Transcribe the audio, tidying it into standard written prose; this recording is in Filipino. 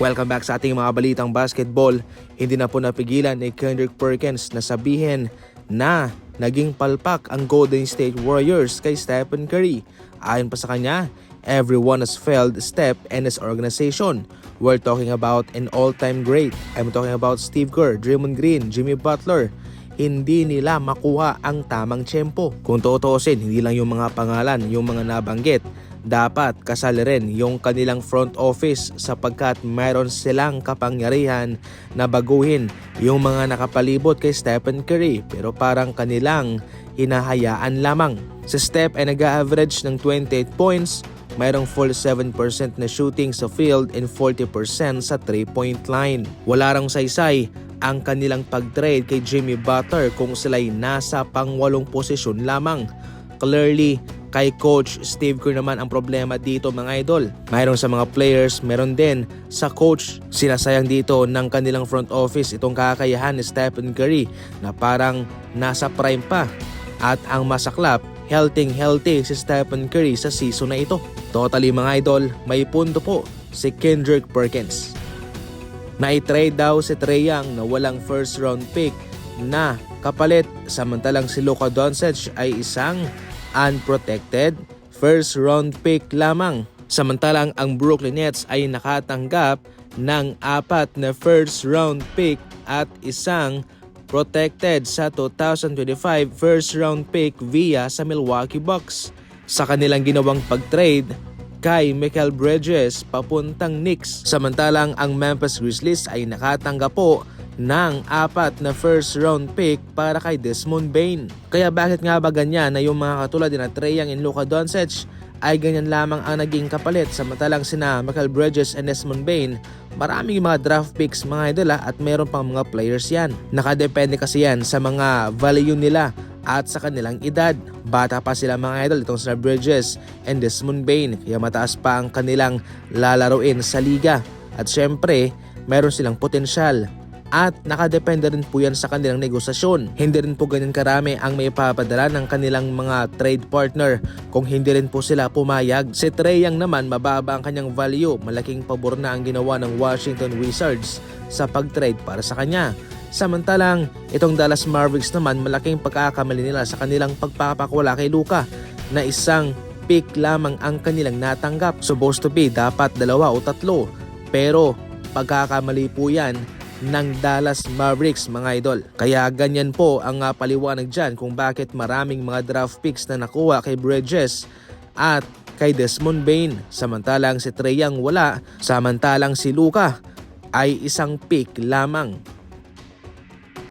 Welcome back sa ating mga balitang basketball. Hindi na po napigilan ni Kendrick Perkins na sabihin na naging palpak ang Golden State Warriors kay Stephen Curry. Ayon pa sa kanya, everyone has failed Steph and his organization. We're talking about an all-time great. I'm talking about Steve Kerr, Draymond Green, Jimmy Butler. Hindi nila makuha ang tamang tiyempo. Kung tutuusin, hindi lang yung mga pangalan, yung mga nabanggit. Dapat kasali rin yung kanilang front office sapagkat mayroon silang kapangyarihan na baguhin yung mga nakapalibot kay Stephen Curry pero parang kanilang hinahayaan lamang. Si Steph ay nag-average ng 28 points, mayroong full 7% na shooting sa field and 40% sa 3-point line. Wala rang saysay ang kanilang pag-trade kay Jimmy Butler kung sila'y nasa pang-8 posisyon lamang. Clearly, kay Coach Steve Kerr naman ang problema dito mga idol. Mayroon sa mga players, meron din sa coach. Sinasayang dito ng kanilang front office itong kakayahan ni Stephen Curry na parang nasa prime pa. At ang masaklap, healthy si Stephen Curry sa season na ito. Totally mga idol, may punto po si Kendrick Perkins. Na-trade daw si Trae Young na walang first round pick na kapalit, samantalang si Luka Doncic ay isang unprotected first round pick lamang. Samantalang ang Brooklyn Nets ay nakatanggap ng 4 na first round pick at isang protected sa 2025 first round pick via sa Milwaukee Bucks. Sa kanilang ginawang pag-trade kay Mikal Bridges papuntang Knicks. Samantalang ang Memphis Grizzlies ay nakatanggap po ng 4 na first round pick para kay Desmond Bane. Kaya bakit nga ba ganyan na yung mga katulad na Trae Young and Luka Doncic ay ganyan lamang ang naging kapalit, samantalang sina Mikal Bridges and Desmond Bane maraming mga draft picks mga idol at meron pang mga players yan. Nakadepende kasi yan sa mga value nila at sa kanilang edad. Bata pa sila mga idol itong sina Bridges and Desmond Bane kaya mataas pa ang kanilang lalaruin sa liga. At syempre meron silang potensyal. At nakadepende rin po yan sa kanilang negosasyon. Hindi rin po ganyan karami ang may papadala ng kanilang mga trade partner kung hindi rin po sila pumayag. Si Trae Young naman mababa ang kanyang value. Malaking pabor na ang ginawa ng Washington Wizards sa pag-trade para sa kanya. Samantalang itong Dallas Mavericks naman malaking pagkakamali nila sa kanilang pagpapakuwala kay Luka na isang pick lamang ang kanilang natanggap. Supposed to be dapat 2 o 3 pero pagkakamali po yan ng Dallas Mavericks mga idol. Kaya ganyan po ang paliwanag dyan kung bakit maraming mga draft picks na nakuha kay Bridges at kay Desmond Bane. Samantalang si Trae Young wala, samantalang si Luka ay isang pick lamang.